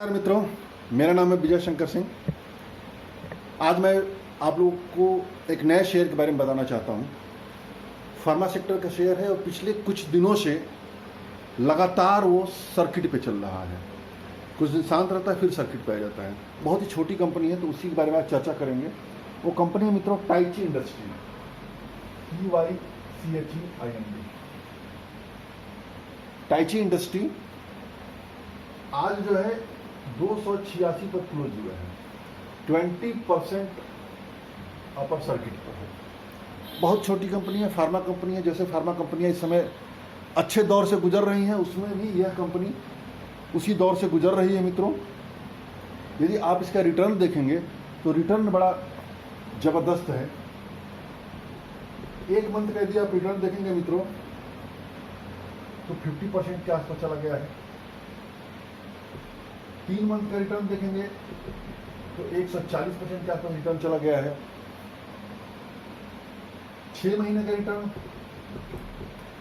नमस्कार मित्रों, मेरा नाम है विजय शंकर सिंह। आज मैं आप लोगों को एक नए शेयर के बारे में बताना चाहता हूं। फार्मा सेक्टर का शेयर है और पिछले कुछ दिनों से लगातार वो सर्किट पे चल रहा है। कुछ दिन शांत रहता है, फिर सर्किट पे आ जाता है। बहुत ही छोटी कंपनी है, तो उसी के बारे में आज चर्चा करेंगे। वो कंपनी है मित्रों tai chi industry, TYCHEIND। Tai chi industry आज जो है 286 पर क्लोज हुआ है, 20% अपर सर्किट पर है। बहुत छोटी कंपनी है, फार्मा कंपनी है। जैसे फार्मा कंपनियां इस समय अच्छे दौर से गुजर रही हैं, उसमें भी यह कंपनी उसी दौर से गुजर रही है मित्रों। यदि आप इसका रिटर्न देखेंगे तो रिटर्न बड़ा जबरदस्त है। एक मंथ का यदि आप रिटर्न देखेंगे मित्रों तो 50% के आसपास चला गया है। 3 मंथ का रिटर्न देखेंगे तो 140% के आसपास रिटर्न चला गया है। 6 महीने का रिटर्न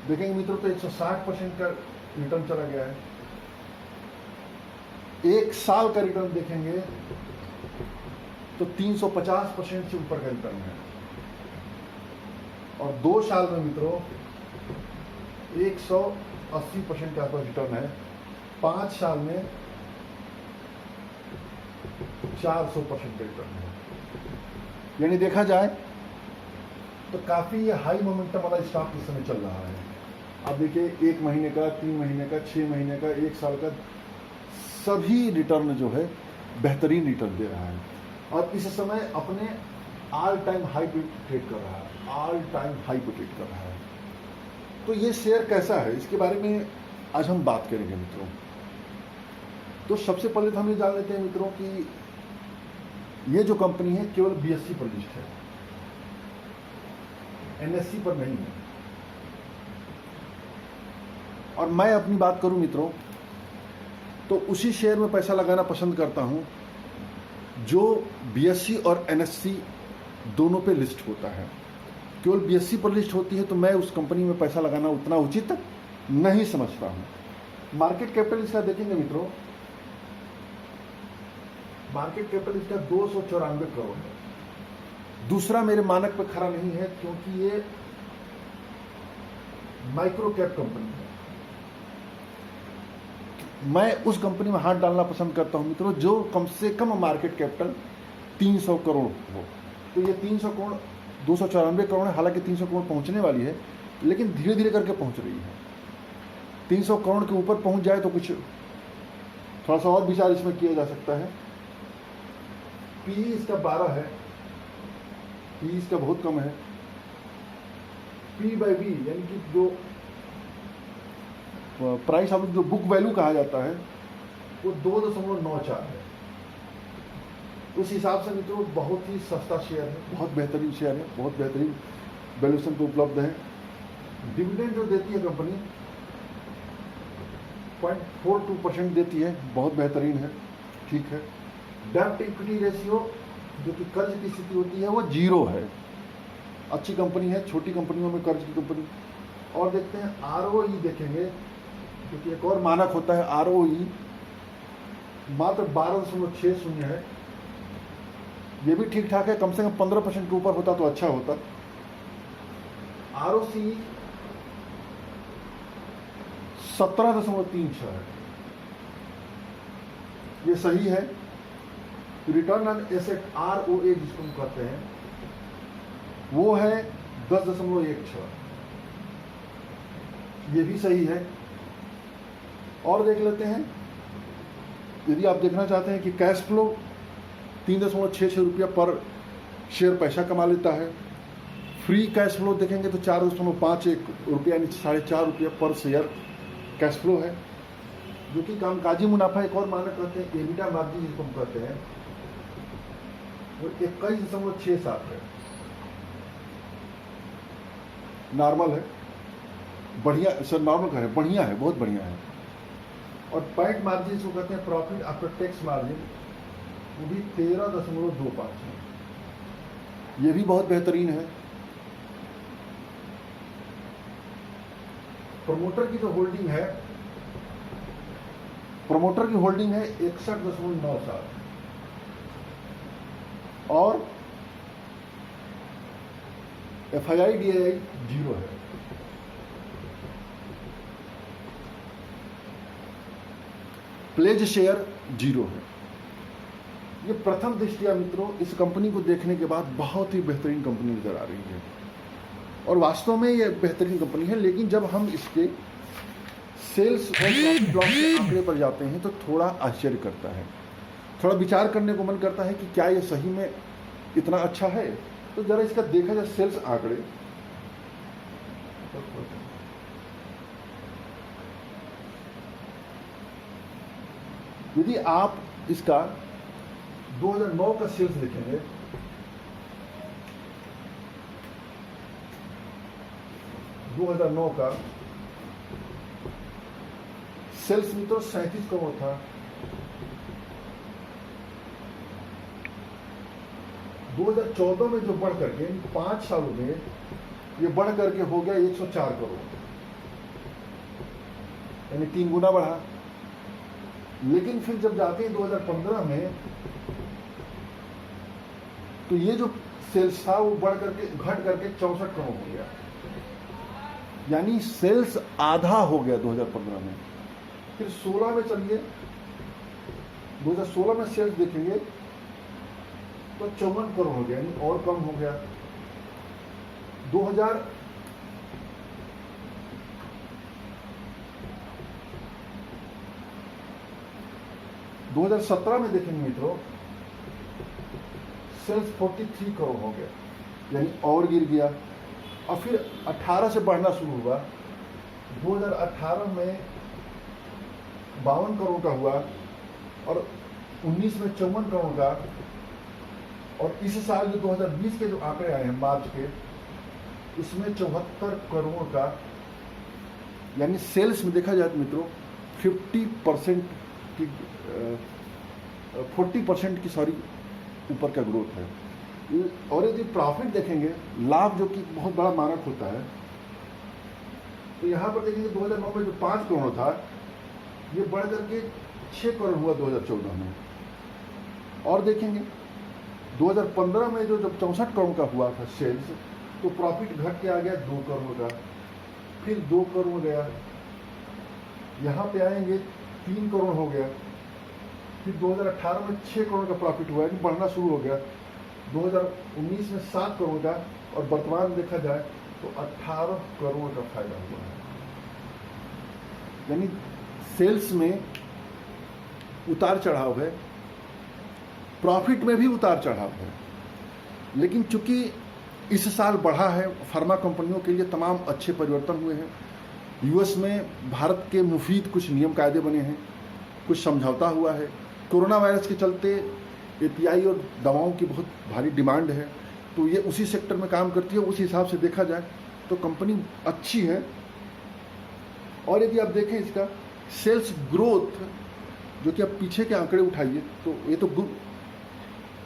देखेंगे मित्रों तो 160% का रिटर्न चला गया है। 1 साल का रिटर्न देखेंगे तो 350% से ऊपर का रिटर्न है। और 2 साल में मित्रों 180% के आसपास रिटर्न है। 5 साल में 400% रिटर्न है। यानी देखा जाए तो काफी हाई मोमेंटम वाला स्टॉक इस समय चल रहा है। अब देखिए 1 महीने का, 3 महीने का, 6 महीने का, 1 साल का, सभी रिटर्न जो है बेहतरीन रिटर्न दे रहा है और इस समय अपने ऑल टाइम हाई पे ट्रेड कर रहा है। ऑल टाइम हाई पे ट्रेड कर रहा है। तो ये शेयर कैसा है, इसके बारे में आज हम बात करेंगे मित्रों। तो सबसे पहले तो हम ये जान लेते हैं मित्रों कि ये जो कंपनी है केवल BSE पर लिस्ट है, NSE पर नहीं है। और मैं अपनी बात करूं मित्रों तो उसी शेयर में पैसा लगाना पसंद करता हूं जो BSE और NSE दोनों पे लिस्ट होता है। केवल BSE पर लिस्ट होती है तो मैं उस कंपनी में पैसा लगाना उतना उचित नहीं समझता हूं। मार्केट कैपिटल इसका देखेंगे मित्रों, मार्केट कैपिटल इसका 294 करोड़ है। दूसरा मेरे मानक पे खरा नहीं है क्योंकि ये माइक्रो कैप कंपनी है। मैं उस कंपनी में हाथ डालना पसंद करता हूं मित्रों जो कम से कम मार्केट कैपिटल 300 करोड़ हो। तो ये 300 करोड़ 294 करोड़ है। हालांकि 300 करोड़ पहुंचने वाली है, लेकिन धीरे धीरे करके पहुंच रही है। 300 करोड़ के ऊपर पहुंच जाए तो कुछ थोड़ा सा और विचार इसमें किया जा सकता है। PE इसका 12 है, PE इसका बहुत कम है। P/B यानी कि जो प्राइस ऑफ जो बुक वैल्यू कहा जाता है वो 2.94 है। उस हिसाब से मित्रों बहुत ही सस्ता शेयर है, बहुत बेहतरीन शेयर है, बहुत बेहतरीन वैल्यूएशन पे उपलब्ध है। डिविडेंड जो देती है कंपनी 0.42% देती है, बहुत बेहतरीन है, ठीक है। डेब्ट इक्विटी रेशियो जो कि कर्ज की स्थिति होती है वो 0 है। अच्छी कंपनी है, छोटी कंपनियों में कर्ज की कंपनी। और देखते हैं ROE देखेंगे, क्योंकि एक और मानक होता है ROE, मात्र 12.60 है। ये भी ठीक ठाक है, कम से कम 15% के ऊपर होता तो अच्छा होता। ROCE 17.36 है, ये सही है। रिटर्न ऑन एसेट ROA जिसको हम कहते हैं वो है 10.16, ये भी सही है। और देख लेते हैं, यदि आप देखना चाहते हैं कि कैश फ्लो 3.66 रुपया पर शेयर पैसा कमा लेता है। फ्री कैश फ्लो देखेंगे तो 4.51 रुपया यानी 4.5 रुपया पर शेयर कैश फ्लो है, जो कि कामकाजी मुनाफा एक और मानक कहते हैं EBITDA मार्जिन जिसको हम कहते हैं वो 21.67 है। नॉर्मल है, बढ़िया सर, नॉर्मल का है, बढ़िया है, बहुत बढ़िया है। और पैट मार्जिन जिसको कहते हैं प्रॉफिट आफ्टर टैक्स मार्जिन, वो भी 13.25 है, ये भी बहुत बेहतरीन है। प्रमोटर की जो होल्डिंग है प्रमोटर की होल्डिंग है 61.97 और FII/DII 0 है। प्लेज शेयर 0 है। ये प्रथम दृष्टया मित्रों इस कंपनी को देखने के बाद बहुत ही बेहतरीन कंपनी नजर आ रही है और वास्तव में ये बेहतरीन कंपनी है, लेकिन जब हम इसके सेल्स और प्रॉफिट लॉस के आंकड़े पर जाते हैं तो थोड़ा आश्चर्य करता है, थोड़ा विचार करने को मन करता है कि क्या ये सही में इतना अच्छा है। तो जरा इसका देखा जाए सेल्स आंकड़े। यदि आप इसका 2009 का सेल्स देखेंगे, का सेल्स में तो 37 करोड़ था। 2014 में जो बढ़ करके 5 सालों में ये बढ़ करके हो गया 104 करोड़, यानी 3 गुना बढ़ा। लेकिन फिर जब जाते हैं 2015 में तो ये जो सेल्स था वो बढ़ करके घट करके 64 करोड़ हो गया, यानी सेल्स आधा हो गया 2015 में। फिर 16 में चलिए, 2016 में सेल्स देखेंगे तो 54 करोड़ हो गया, यानी और कम हो गया। 2017 में देखेंगे मित्रों सेल्स 43 करोड़ हो गया, यानी और गिर गया। और फिर 18 से बढ़ना शुरू हुआ। 2018 में 52 करोड़ का हुआ और 19 में 54 करोड़ का, और इस साल जो 2020 के जो आंकड़े आए हैं मार्च के, इसमें 74 करोड़ का, यानी सेल्स में देखा जाए तो मित्रों 50% की 40% की सॉरी ऊपर का ग्रोथ है। और यदि प्रॉफिट देखेंगे, लाभ जो कि बहुत बड़ा मानक होता है, तो यहाँ पर देखेंगे 2009 में जो 5 करोड़ था ये बढ़ करके 6 करोड़ हुआ 2014 में। और देखेंगे 2015 में जो जब 64 करोड़ का हुआ था सेल्स, तो प्रॉफिट घट के आ गया 2 करोड़ का, फिर 2 करोड़ गया, यहाँ पे आएंगे 3 करोड़ हो गया, फिर 2018 में 6 करोड़ का प्रॉफिट हुआ, यानी बढ़ना शुरू हो गया। 2019 में 7 करोड़ का, और वर्तमान देखा जाए तो 18 करोड़ का फायदा हुआ है। यानी सेल्स में उतार चढ़ाव है, प्रॉफिट में भी उतार चढ़ाव है, लेकिन चूंकि इस साल बढ़ा है, फार्मा कंपनियों के लिए तमाम अच्छे परिवर्तन हुए हैं। यूएस में भारत के मुफीद कुछ नियम कायदे बने हैं, कुछ समझौता हुआ है। कोरोना वायरस के चलते एपीआई और दवाओं की बहुत भारी डिमांड है, तो ये उसी सेक्टर में काम करती है। उस हिसाब से देखा जाए तो कंपनी अच्छी है। और यदि आप देखें इसका सेल्स ग्रोथ, जो कि आप पीछे के आंकड़े उठाइए, तो ये तो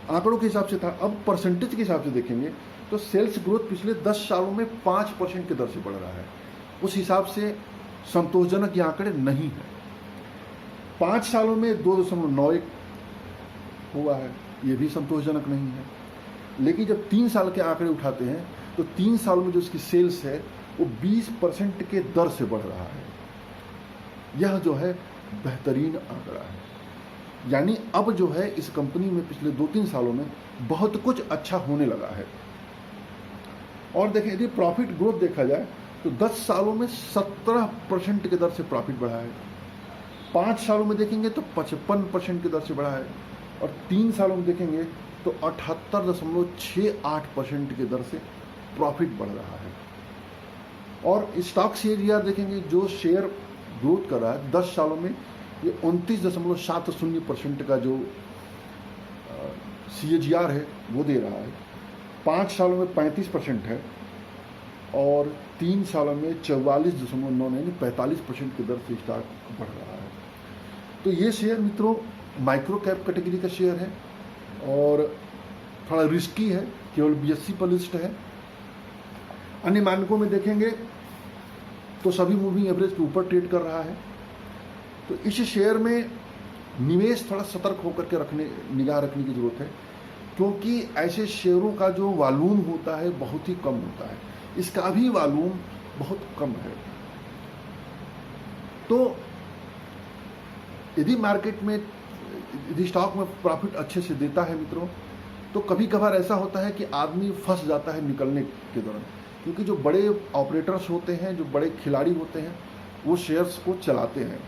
आंकड़ों के हिसाब से था, अब परसेंटेज के हिसाब से देखेंगे तो सेल्स ग्रोथ पिछले 10 सालों में 5% की दर से बढ़ रहा है। उस हिसाब से संतोषजनक ये आंकड़े नहीं है। 5 सालों में 2.91 हुआ है, ये भी संतोषजनक नहीं है। लेकिन जब 3 साल के आंकड़े उठाते हैं तो 3 सालों में जो इसकी सेल्स है वो 20% के दर से बढ़ रहा है। यह जो है बेहतरीन आंकड़ा है, यानी अब जो है इस कंपनी में पिछले 2-3 सालों में बहुत कुछ अच्छा होने लगा है। और देखें यदि प्रॉफिट ग्रोथ देखा जाए तो 10 सालों में 17% के दर से प्रॉफिट बढ़ा है, 5 सालों में देखेंगे तो 55% की दर से बढ़ा है, और 3 सालों में देखेंगे तो 78.68% की दर से प्रॉफिट बढ़ रहा है। और स्टॉक सीएजीआर देखेंगे, जो शेयर ग्रोथ कर रहा है 10 सालों में ये 29.70% का जो सीएजीआर है वो दे रहा है। 5 सालों में 35% है, और 3 सालों में 44.9 यानी 45% की दर से स्टॉक बढ़ रहा है। तो ये शेयर मित्रों माइक्रो कैप कैटेगरी का शेयर है और थोड़ा रिस्की है, केवल BSE पर लिस्ट है। अन्य मानकों में देखेंगे तो सभी मूविंग एवरेज के ऊपर ट्रेड कर रहा है। तो इस शेयर में निवेश थोड़ा सतर्क होकर के निगाह रखने की ज़रूरत है, क्योंकि ऐसे शेयरों का जो वॉल्यूम होता है बहुत ही कम होता है, इसका भी वॉल्यूम बहुत कम है। तो यदि मार्केट में, यदि स्टॉक में प्रॉफिट अच्छे से देता है मित्रों, तो कभी कभार ऐसा होता है कि आदमी फंस जाता है निकलने के दौरान, क्योंकि जो बड़े ऑपरेटर्स होते हैं, जो बड़े खिलाड़ी होते हैं, वो शेयर्स को चलाते हैं,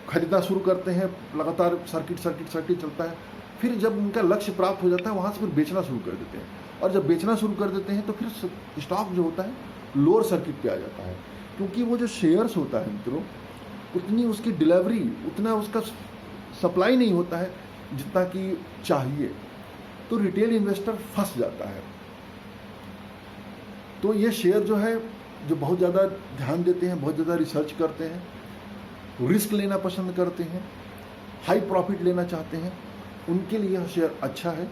खरीदना शुरू करते हैं, लगातार सर्किट चलता है, फिर जब उनका लक्ष्य प्राप्त हो जाता है वहाँ से फिर बेचना शुरू कर देते हैं, और जब बेचना शुरू कर देते हैं तो फिर स्टॉक जो होता है लोअर सर्किट पे आ जाता है, क्योंकि वो जो शेयर्स होता है मित्रों, उतनी उसकी डिलीवरी, उतना उसका सप्लाई नहीं होता है जितना कि चाहिए, तो रिटेल इन्वेस्टर फंस जाता है। तो ये शेयर जो है, जो बहुत ज़्यादा ध्यान देते हैं, बहुत ज़्यादा रिसर्च करते हैं, रिस्क लेना पसंद करते हैं, हाई प्रॉफिट लेना चाहते हैं, उनके लिए यह शेयर अच्छा है।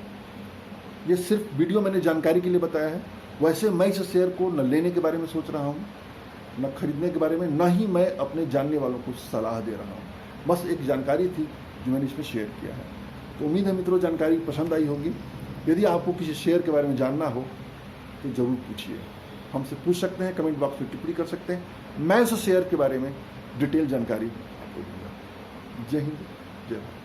ये सिर्फ वीडियो मैंने जानकारी के लिए बताया है, वैसे मैं इस शेयर को न लेने के बारे में सोच रहा हूँ, न खरीदने के बारे में, न ही मैं अपने जानने वालों को सलाह दे रहा हूँ, बस एक जानकारी थी जो मैंने इसमें शेयर किया है। तो उम्मीद है मित्रों जानकारी पसंद आई होगी। यदि आपको किसी शेयर के बारे में जानना हो तो ज़रूर पूछिए, हमसे पूछ सकते हैं, कमेंट बॉक्स में टिप्पणी कर सकते हैं, मैं उस शेयर के बारे में डिटेल जानकारी आपको दूंगा। जय हिंद, जय भारत।